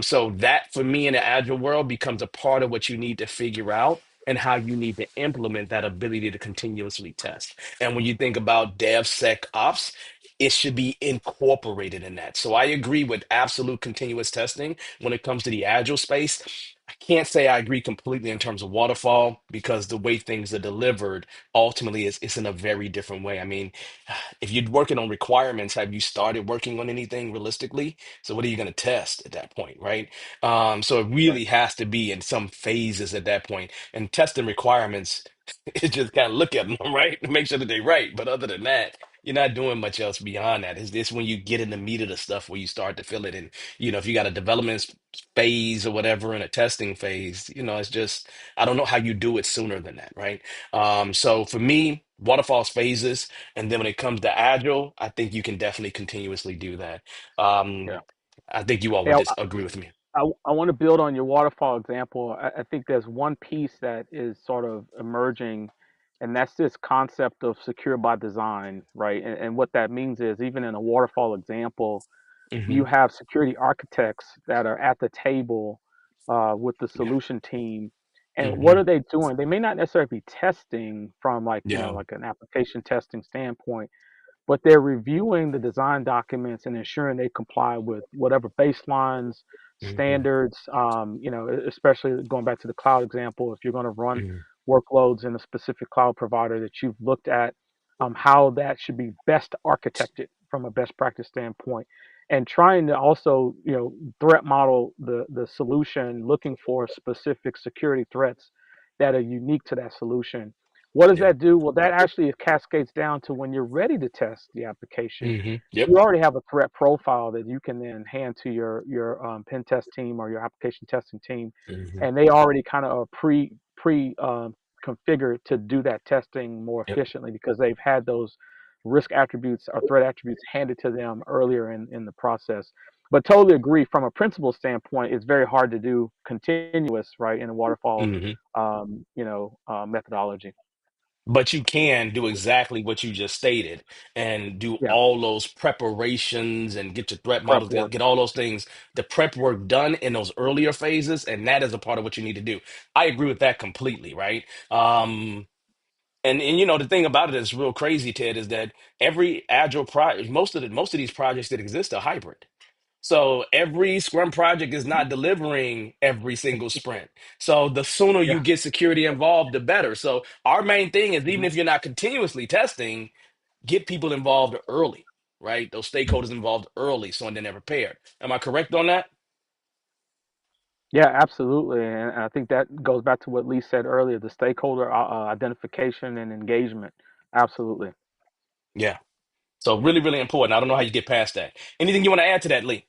So that for me in an agile world becomes a part of what you need to figure out and how you need to implement that ability to continuously test. And when you think about DevSecOps, it should be incorporated in that. So I agree with absolute continuous testing when it comes to the agile space. I can't say I agree completely in terms of waterfall because the way things are delivered ultimately is it's in a very different way. I mean, if you're working on requirements, have you started working on anything realistically? So what are you going to test at that point, right? So it Right. really has to be in some phases at that point. And testing requirements, it's just kind of look at them, right? To make sure that they're right. But other than that, you're not doing much else beyond that. It's this when you get in the meat of the stuff where you start to feel it. And, if you got a development phase or whatever and a testing phase, it's just, I don't know how you do it sooner than that, right? So for me, waterfalls phases. And then when it comes to agile, I think you can definitely continuously do that. Yeah. I think you all would Hey, disagree with me. I want to build on your waterfall example. I think there's one piece that is sort of emerging, and that's this concept of secure by design, right? And what that means is, even in a waterfall example, you Hmm. have security architects that are at the table with the Yeah. solution team. And what Hmm. are they doing? They may not necessarily be testing from like, Yeah. like an application testing standpoint, but they're reviewing the design documents and ensuring they comply with whatever baselines, Hmm. standards. Especially going back to the cloud example, if you're going to run Hmm. workloads in a specific cloud provider that you've looked at, how that should be best architected from a best practice standpoint, and trying to also, threat model the solution, looking for specific security threats that are unique to that solution. What does Yeah. that do? Well, that actually cascades down to when you're ready to test the application. Yep. You already have a threat profile that you can then hand to your pen test team or your application testing team, Hmm. and they already kind of are pre configured to do that testing more Yep. efficiently because they've had those risk attributes or threat attributes handed to them earlier in the process. But totally agree from a principle standpoint, it's very hard to do continuous, right, in a waterfall Hmm. methodology. But you can do exactly what you just stated and do Yeah, all those preparations and get your threat prep models, get, work. get all those things, the prep work done in those earlier phases. And that is a part of what you need to do. I agree with that completely, right? And the thing about it is real crazy, Ted, is that every agile project, most of these projects that exist are hybrid. So every Scrum project is not delivering every single sprint. So the sooner you Yeah. get security involved, the better. So our main thing is even Mhm. if you're not continuously testing, get people involved early, right? Those stakeholders involved early, so then they're prepared. Am I correct on that? Yeah, absolutely. And I think that goes back to what Lee said earlier, the stakeholder identification and engagement. Absolutely. Yeah. So really, really important. I don't know how you get past that. Anything you want to add to that, Lee?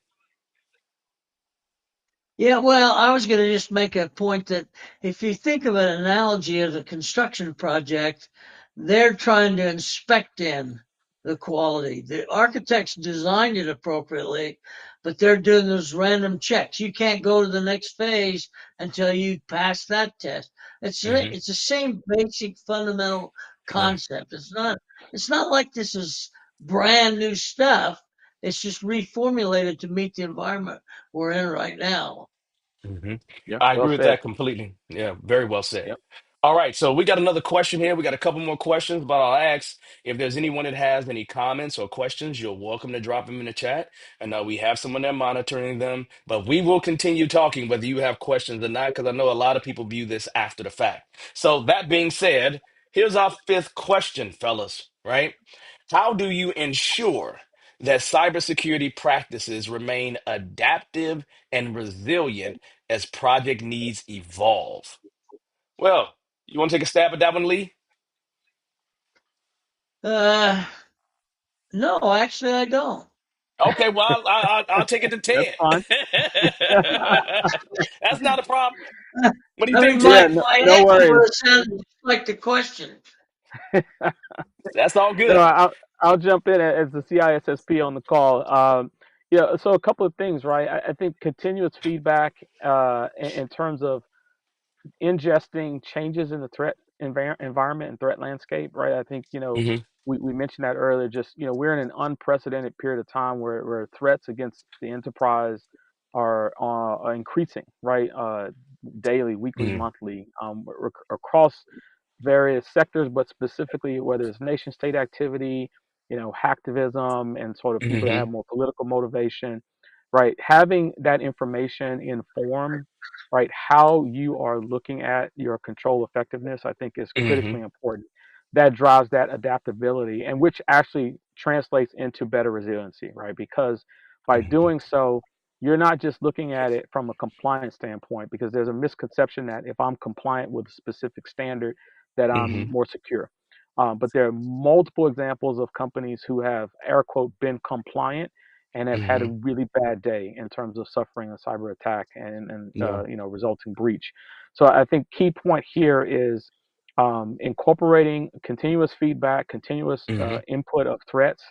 Yeah, well, I was going to just make a point that if you think of an analogy of a construction project, they're trying to inspect in the quality. The architects designed it appropriately, but they're doing those random checks. You can't go to the next phase until you pass that test. Hmm. It's the same basic fundamental Yeah. concept. It's not like this is brand new stuff. It's just reformulated to meet the environment we're in right now. Hmm. Yeah, I well agree with said. that completely. Yeah, very well said. Yep. All right, so we got another question here. We got a couple more questions, but I'll ask if there's anyone that has any comments or questions, you're welcome to drop them in the chat. And we have someone there monitoring them, but we will continue talking whether you have questions or not, because I know a lot of people view this after the fact. So that being said, here's our fifth question, fellas, right? How do you ensure that cybersecurity practices remain adaptive and resilient as project needs evolve? Well, you want to take a stab at that one, Lee? Uh, no, actually, I don't. Okay, well, I'll take it to That's 10. fine. That's not a problem. What do you I think, mean, Yeah, Tim? my no answer worries. would have sounded just like the question. That's all No, good. I'll jump in as the CISSP on the call. Yeah, so a couple of things, right? I think continuous feedback in terms of ingesting changes in the threat environment and threat landscape, right? I think, Hmm. we mentioned that earlier. Just, we're in an unprecedented period of time where threats against the enterprise are increasing, right? Daily, weekly, Hmm. monthly, across various sectors, but specifically whether it's nation state activity, hacktivism, and sort of people that have Hmm. more political motivation, right? Having that information inform, right, how you are looking at your control effectiveness, I think is critically Hmm. important. That drives that adaptability, and which actually translates into better resiliency, right? Because by Hmm. doing so, you're not just looking at it from a compliance standpoint, because there's a misconception that if I'm compliant with a specific standard, that I'm Hmm. more secure. But there are multiple examples of companies who have, air quote, been compliant and have had a Hmm. really bad day in terms of suffering a cyber attack and Yeah. resulting breach. So I think key point here is incorporating continuous feedback, continuous Hmm. input of threats,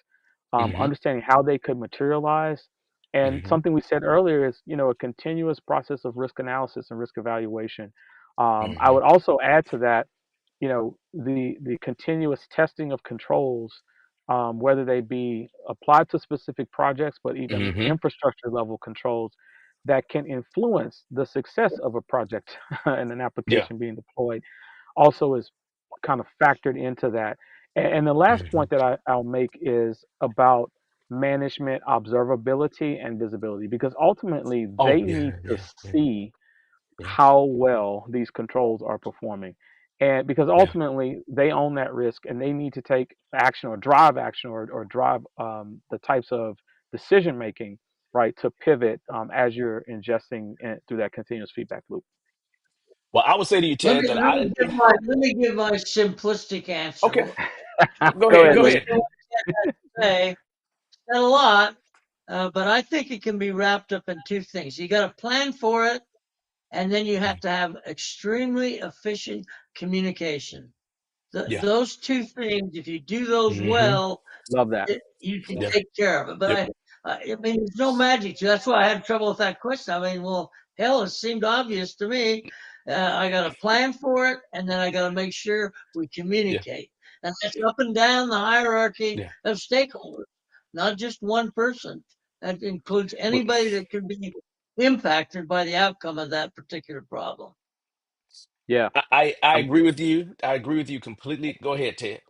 Hmm. understanding how they could materialize. And Hmm. something we said earlier is, a continuous process of risk analysis and risk evaluation. I Hmm. would also add to that, the continuous testing of controls, whether they be applied to specific projects, but even Hmm. infrastructure level controls that can influence the success of a project and an Yeah. application being deployed, also is kind of factored into that. And the last Hmm. point that I'll make is about management, observability, and visibility, because ultimately Oh, they need yeah, to yeah, yeah, see yeah, how well these controls are performing. And because yeah. ultimately they own that risk and they need to take action or drive action or drive the types of decision making, right, to pivot as you're ingesting through that continuous feedback loop. Well, I would say to you, Let Ted, me that let me give my let me give my simplistic answer. okay, go Go ahead, ahead, go Really Lee. ahead. say said a lot, but I think it can be wrapped up in two things. You got to plan for it, and then you have to have extremely efficient communication. Yeah. Those two things, if you do those Hmm. well, Love that. you can Yeah. take care of it. But Yep. I mean, there's no magic to it. That's why I had trouble with that question. I mean, well, hell, it seemed obvious to me. I got to plan for it, and then I got to make sure we Yeah. communicate. And that's up and down the hierarchy Yeah. of stakeholders, not just one person. That includes Well, anybody that could be impacted by the outcome of that particular problem. Yeah. I Um, agree with you. I agree with you completely. Go ahead, Ted.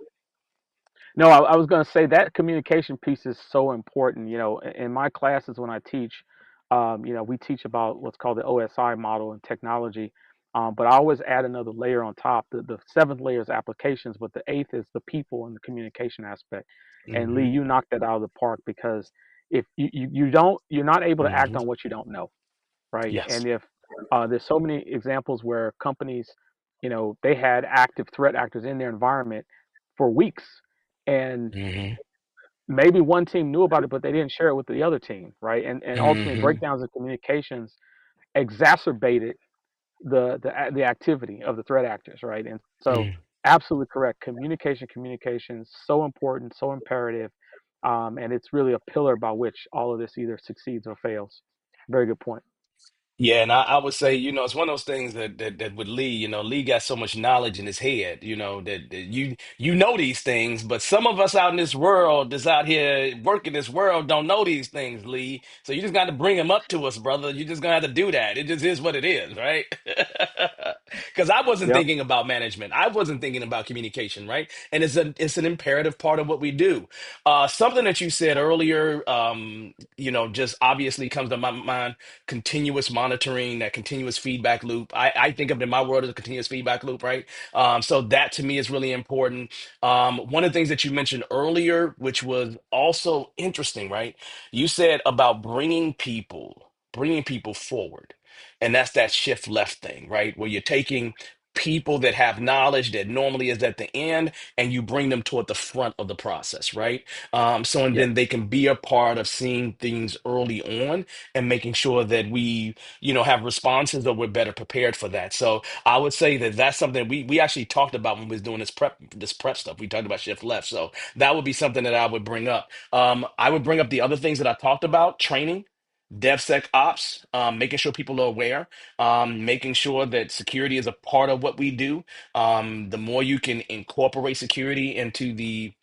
no, I was going to say that communication piece is so important. In my classes when I teach, we teach about what's called the OSI model in technology. But I always add another layer on top. The seventh layer is applications, but the eighth is the people and the communication aspect. And Lee, Hmm. you knocked that out of the park because if you don't, you're not able to act Hmm. on what you don't know, right? Yes. And if there's so many examples where companies, they had active threat actors in their environment for weeks, and Hmm. maybe one team knew about it, but they didn't share it with the other team, right? And ultimately, Hmm. breakdowns in communications exacerbated the activity of the threat actors, right? And so, absolutely correct. Communication, so important, so imperative, and it's really a pillar by which all of this either succeeds or fails. Very good point. Yeah, and I would say, it's one of those things that with Lee, Lee got so much knowledge in his head, that you know these things, but some of us out in this world that's out here working this world don't know these things, Lee. So you just got to bring them up to us, brother. You just gonna have to do that. It just is what it is, right? Because I wasn't Yep. thinking about management. I wasn't thinking about communication, right? And it's an imperative part of what we do. Something that you said earlier, just obviously comes to my mind: continuous monitoring, that continuous feedback loop. I think of it in my world as a continuous feedback loop, right? So that to me is really important. One of the things that you mentioned earlier, which was also interesting, right? You said about bringing people forward. And that's that shift left thing, right? Where you're taking people that have knowledge that normally is at the end and you bring them toward the front of the process, right? And Yes. then they can be a part of seeing things early on and making sure that we, have responses or we're better prepared for that. So I would say that that's something we actually talked about when we was doing this prep stuff. We talked about shift left. So that would be something that I would bring up. I would bring up the other things that I talked about: training, DevSecOps, making sure people are aware, making sure that security is a part of what we do. The more you can incorporate security into the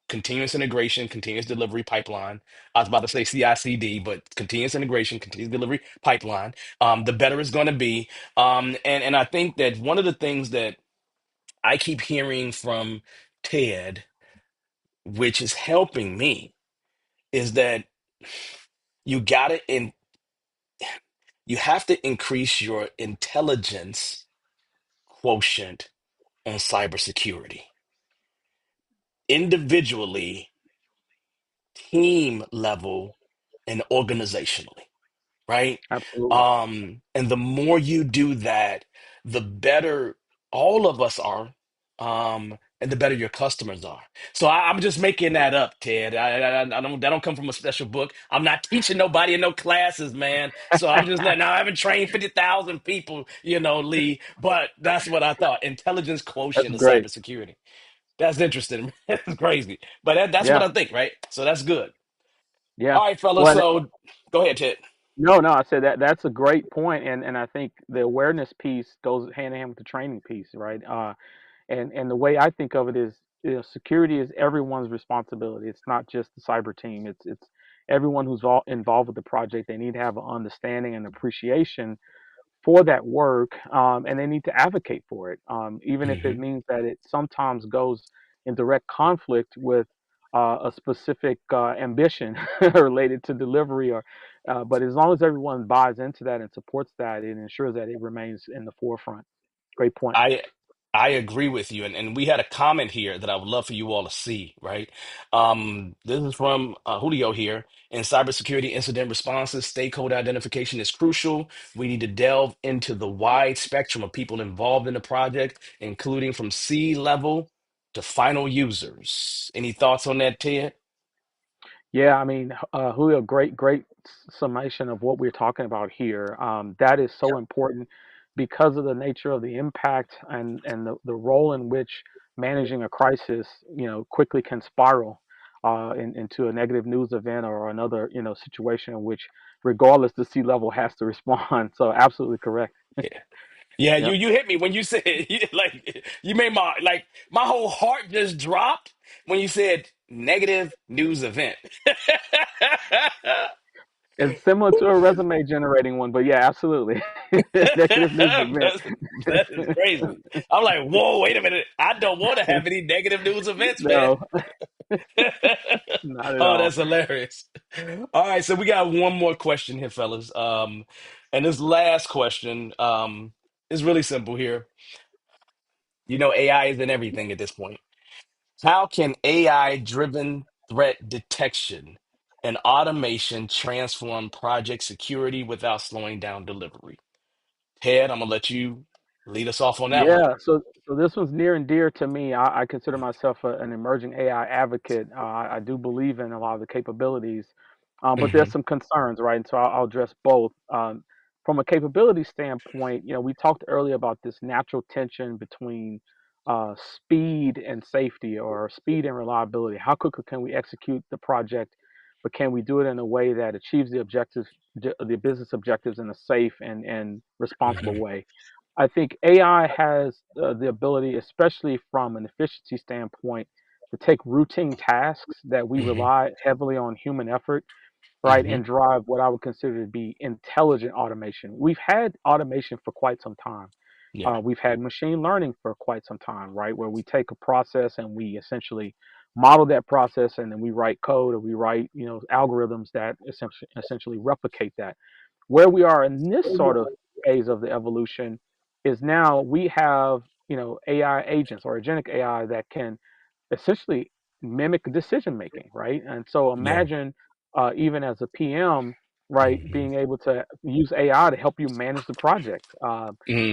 continuous integration, continuous delivery pipeline. I was about to say CI/CD, but continuous integration, continuous delivery pipeline, the better it's going to be. And I think that one of the things that I keep hearing from Ted, which is helping me, is that you got to in you have to increase your intelligence quotient on cybersecurity individually, team level, and organizationally, right? Absolutely. And the more you do that, the better all of us are, and the better your customers are. So I'm just making that up, Ted. I don't come from a special book. I'm not teaching nobody in no classes, man. So I'm just letting. Now I haven't trained 50,000 people, Lee. But that's what I thought. Intelligence That's quotient of great. cybersecurity. That's interesting. That's crazy. But that's what Yeah. I think, right? So that's good. Yeah. All right, fellas. Well, So go ahead, Ted. no, no, I said that's a great point, and I think the awareness piece goes hand in hand with the training piece, right? And the way I think of it is, security is everyone's responsibility. It's not just the cyber team. It's everyone who's all involved with the project. They need to have an understanding and appreciation for that work, and they need to advocate for it, even if it Hmm. means that it sometimes goes in direct conflict with a specific ambition related to delivery. But as long as everyone buys into that and supports that, it ensures that it remains in the forefront. Great point. I I agree with you, and we had a comment here that I would love for you all to see. Right, this is from Julio here. In cybersecurity incident responses, stakeholder identification is crucial. We need to delve into the wide spectrum of people involved in the project, including from C level to final users. Any thoughts on that, Ted? Yeah, I mean, Julio, great summation of what we're talking about here. That is so important because of the nature of the impact and the role in which managing a crisis, quickly can spiral into a negative news event or another, situation in which, regardless, the C level has to respond. So, absolutely correct. Yeah. Yeah, you Yep. you hit me when you said like you made my whole heart just dropped when you said negative news event. It's similar to a resume generating one, but yeah, absolutely. Negative news event. That's, that is crazy. I'm like, whoa, wait a minute. I don't want to have any negative news events, man. No, not at Oh, all. that's hilarious. All right, so we got one more question here, fellas. And this last question, It's really simple here. You know, AI is in everything at this point. How can AI driven threat detection and automation transform project security without slowing down delivery? Ted, I'm gonna let you lead us off on that one. Yeah, so this one's near and dear to me. I consider myself an emerging AI advocate. I do believe in a lot of the capabilities, but there's Hmm. some concerns, right? And so I'll address both. From a capability standpoint, we talked earlier about this natural tension between speed and safety, or speed and reliability. How quickly can we execute the project, but can we do it in a way that achieves the objectives, the business objectives, in a safe and responsible Hmm. way? I think AI has the ability, especially from an efficiency standpoint, to take routine tasks that we Hmm. rely heavily on human effort, right, Hmm. and drive what I would consider to be intelligent automation. We've had automation for quite some time. Yeah. We've had machine learning for quite some time, right, where we take a process and we essentially model that process, and then we write code, or we write, algorithms that essentially replicate that. Where we are in this sort of phase of the evolution is now we have, AI agents or agentic AI that can essentially mimic decision making, right? And so Yeah. imagine, even as a PM, right, Hmm. being able to use AI to help you manage the project.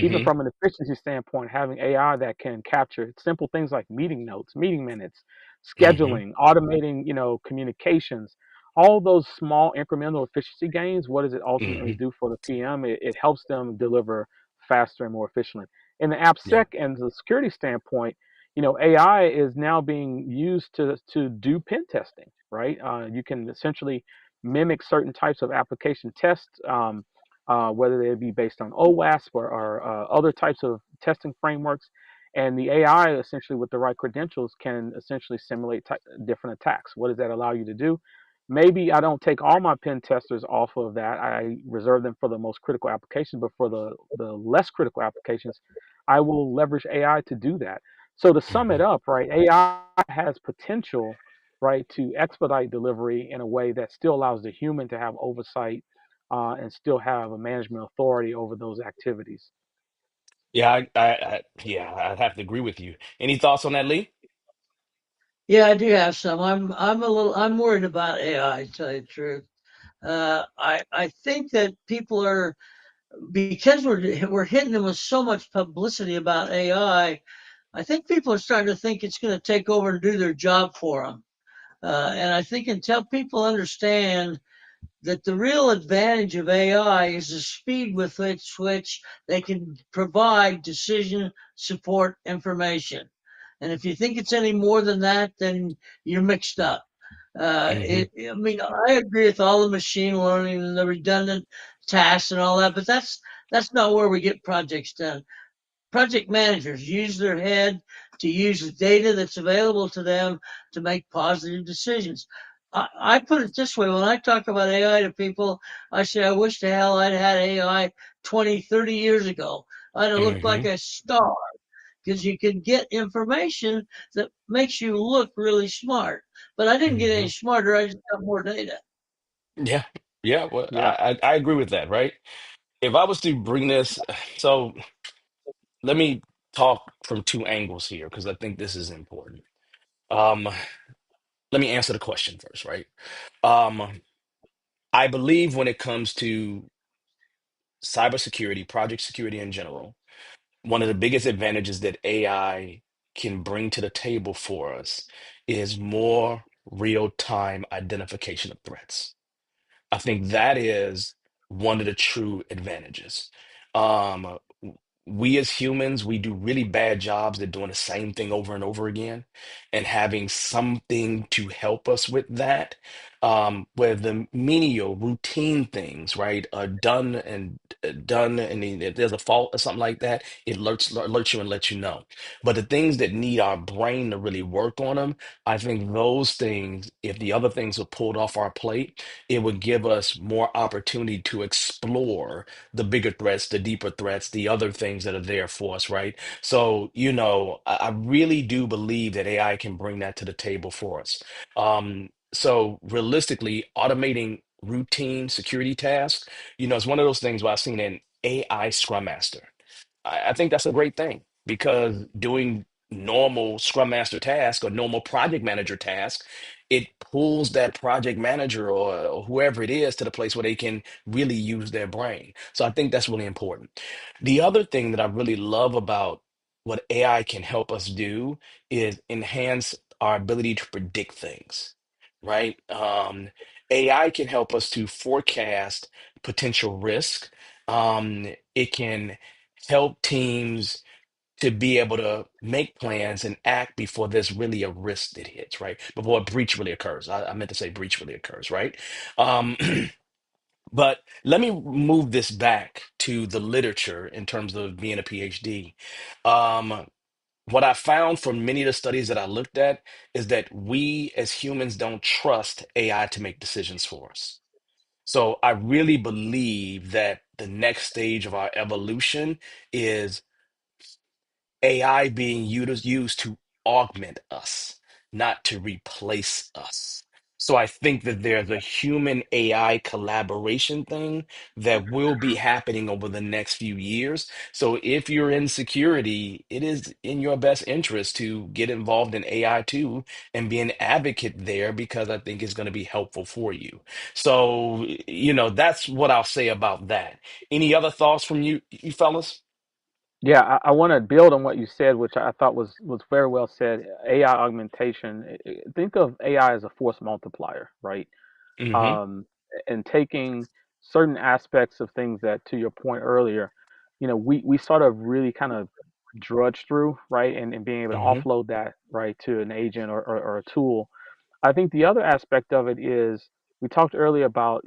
Even Hmm. from an efficiency standpoint, having AI that can capture simple things like meeting notes, meeting minutes, Hmm. scheduling, automating, communications, all those small incremental efficiency gains. What does it ultimately Hmm. do for the PM? It helps them deliver faster and more efficiently. In the AppSec Yeah. and the security standpoint, AI is now being used to do pen testing, right? You can essentially mimic certain types of application tests, whether they be based on OWASP or other types of testing frameworks. And the AI, essentially, with the right credentials, can essentially simulate different attacks. What does that allow you to do? Maybe I don't take all my pen testers off of that. I reserve them for the most critical applications, but for the less critical applications, I will leverage AI to do that. So to sum it Hmm. up, right, AI has potential, right, to expedite delivery in a way that still allows the human to have oversight, and still have a management authority over those activities. Yeah, yeah, I'd have to agree with you. Any thoughts on that, Lee? Yeah, I do have some. I'm worried about AI, to tell you the truth. I think that people are, because we're hitting them with so much publicity about AI. I think people are starting to think it's going to take over and do their job for them. And I think until people understand that the real advantage of AI is the speed with which they can provide decision support information. And if you think it's any more than that, then you're mixed up. Hmm. I mean, I agree with all the machine learning and the redundant tasks and all that, but that's not where we get projects done. Project managers use their head to use the data that's available to them to make positive decisions. I put it this way: when I talk about AI to people, I say, I wish the hell I'd had AI 20, 30 years ago. I'd have looked like Hmm. a star because you can get information that makes you look really smart. But I didn't get any Hmm. smarter, I just got more data. Yeah. Yeah. Well, Yeah. I agree with that, right? If I was to bring this, so let me talk from two angles here because I think this is important. Um, Let me answer the question first, right? Um, I believe when it comes to cybersecurity, project security in general, one of the biggest advantages that AI can bring to the table for us is more real-time identification of threats. I think that is one of the true advantages. Um, we as humans, we do really bad jobs at doing the same thing over and over again, and having something to help us with that, where the menial routine things, right, are done, and then if there's a fault or something like that, it alerts you and lets you know. But the things that need our brain to really work on them, I think those things, if the other things were pulled off our plate, it would give us more opportunity to explore the bigger threats, the deeper threats, the other things that are there for us, right? So, I really do believe that AI can bring that to the table for us. So realistically, automating routine security tasks, it's one of those things where I've seen an AI Scrum Master. I think that's a great thing because doing normal Scrum Master task or normal project manager task, it pulls that project manager or whoever it is to the place where they can really use their brain. So I think that's really important. The other thing that I really love about what AI can help us do is enhance our ability to predict things, right? AI can help us to forecast potential risk. It can help teams to be able to make plans and act before there's really a risk that hits, right? Before a breach really occurs. I meant to say breach really occurs, right? Um, but let me move this back to the literature in terms of being a PhD. Um, what I found from many of the studies that I looked at is that we as humans don't trust AI to make decisions for us. So I really believe that the next stage of our evolution is AI being used to augment us, not to replace us. So I think that there's a human AI collaboration thing that will be happening over the next few years. So if you're in security, it is in your best interest to get involved in AI too and be an advocate there because I think it's going to be helpful for you. So, that's what I'll say about that. Any other thoughts from you fellas? Yeah, I want to build on what you said, which I thought was very well said. AI augmentation. Think of AI as a force multiplier, right? Mm-hmm. um, and taking certain aspects of things that, to your point earlier, we sort of really kind of drudge through, right, and being able to Mm-hmm. offload that right to an agent or a tool. I think the other aspect of it is we talked earlier about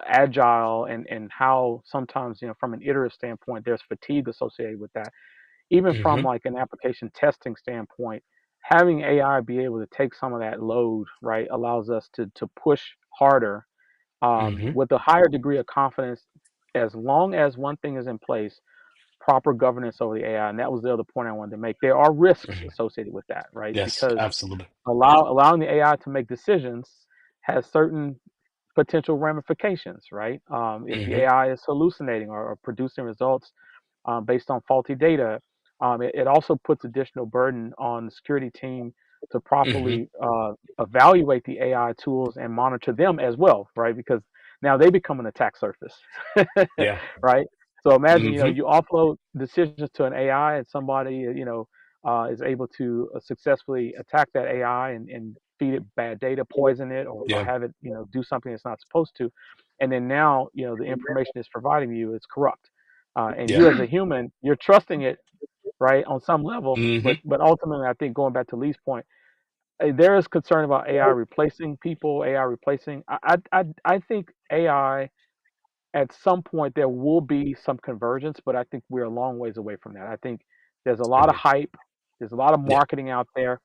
agile and how sometimes from an iterative standpoint there's fatigue associated with that. Even from Mm-hmm. like an application testing standpoint, having AI be able to take some of that load, right, allows us to push harder Mm-hmm. with a higher degree of confidence, as long as one thing is in place, proper governance over the AI. And that was the other point I wanted to make. There are risks Hmm. associated with that, right? Yes, Because absolutely. allowing the AI to make decisions has certain potential ramifications, right? If the Hmm. AI is hallucinating or producing results based on faulty data, it also puts additional burden on the security team to Hmm. properly evaluate the AI tools and monitor them as well, right? Because now they become an attack surface, Yeah. right? So imagine, Hmm. you offload decisions to an AI and somebody, is able to successfully attack that AI and feed it bad data, poison it, or Yeah. have it, do something it's not supposed to. And then now, the information it's providing you is corrupt. And Yeah. you as a human, you're trusting it, right, on some level. But Hmm. but ultimately, I think going back to Lee's point, there is concern about AI replacing people, AI replacing. I think AI at some point there will be some convergence, but I think we're a long ways away from that. I think there's a lot of Agree. hype, there's a lot of Yeah. marketing out there,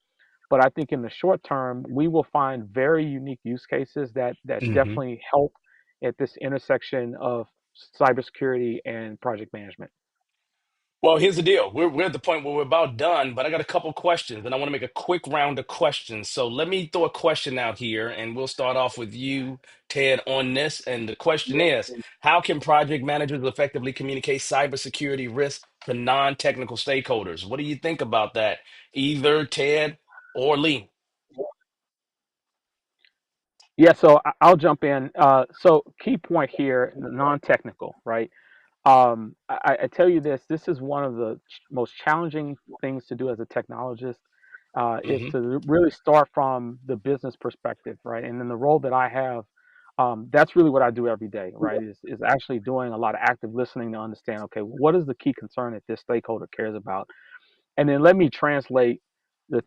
but I think in the short term we will find very unique use cases that Hmm. definitely help at this intersection of cybersecurity and project management. Well, here's the deal. We're at the point where we're about done, but I got a couple questions, and I want to make a quick round of questions. So let me throw a question out here, and we'll start off with you, Ted, on this. And the question is, how can project managers effectively communicate cybersecurity risks to non-technical stakeholders? What do you think about that? Either Ted or Lee? Yeah, so I'll jump in. So key point here, non-technical, right? I tell you this, this is one of the most challenging things to do as a technologist, is Hmm. to really start from the business perspective, right? And then the role that I have, that's really what I do every day, right? Is actually doing a lot of active listening to understand, okay, what is the key concern that this stakeholder cares about? And then let me translate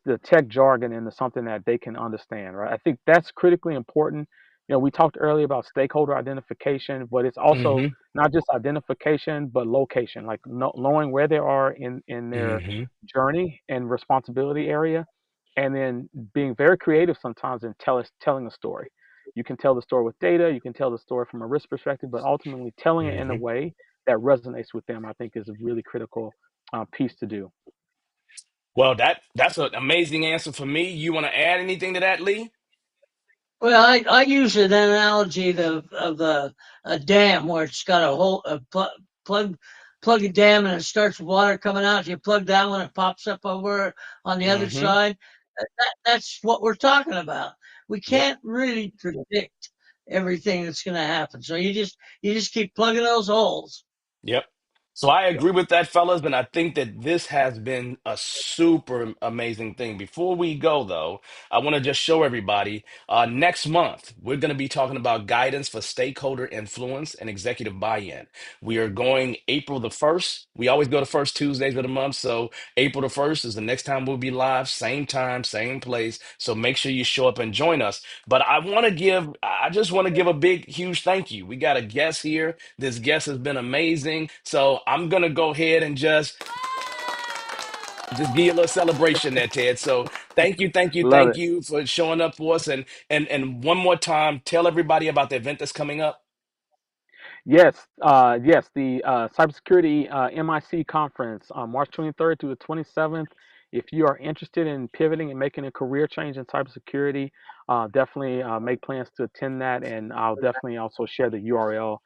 the tech jargon into something that they can understand, right? I think that's critically important. We talked earlier about stakeholder identification, but it's also Hmm. not just identification, but location, like knowing where they are in their Hmm. journey and responsibility area, and then being very creative sometimes in telling a story. You can tell the story with data, you can tell the story from a risk perspective, but ultimately telling it in a Hmm. way that resonates with them, I think, is a really critical piece to do. Well, that's an amazing answer for me. You want to add anything to that, Lee? Well, I use an analogy of a dam where it's got a hole, a plug. plug a dam and it starts water coming out. You plug that one, it pops up over on the other Mm-hmm. side. That's what we're talking about. We Yep. can't really predict everything that's going to happen. So you just keep plugging those holes. Yep. So I Yep. agree with that, fellas, and I think that this has been a super amazing thing. Before we go, though, I want to just show everybody next month, we're going to be talking about guidance for stakeholder influence and executive buy-in. We are going April the 1st. We always go the first Tuesdays of the month. So April the 1st is the next time we'll be live, same time, same place. So make sure you show up and join us. But I just want to give a big, huge thank you. We got a guest here. This guest has been amazing. So I'm gonna go ahead and just give you a little celebration there, Ted. So Love thank it. you for showing up for us. And one more time, tell everybody about the event that's coming up. Yes, the cybersecurity MIC conference on March 23rd to the 27th. If you are interested in pivoting and making a career change in cybersecurity, definitely make plans to attend that, and I'll definitely also share the URL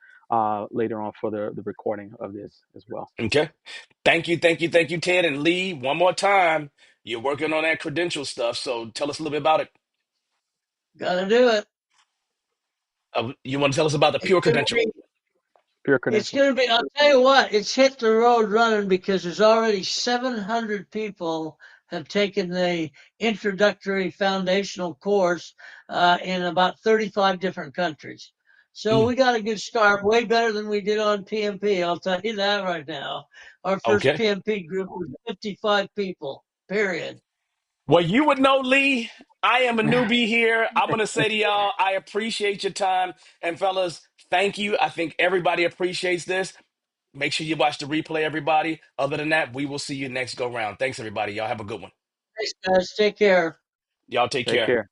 later on for the recording of this as well. Okay. Thank you, Ted and Lee. One more time. You're working on that credential stuff. So tell us a little bit about it. Got to do it. You want to tell us about the It's pure going to credential? be Pure It's credential. going to be, I'll tell you what, it's hit the road running because there's already 700 people have taken the introductory foundational course in about 35 different countries. So Mm, we got a good start, way better than we did on PMP. I'll tell you that right now. Our first okay. PMP group was 55 people, period. Well, you would know, Lee. I am a newbie here. I'm going to say to y'all, I appreciate your time. And fellas, thank you. I think everybody appreciates this. Make sure you watch the replay, everybody. Other than that, we will see you next go round. Thanks, everybody. Y'all have a good one. Thanks, guys. Take care. Y'all take Take care. care.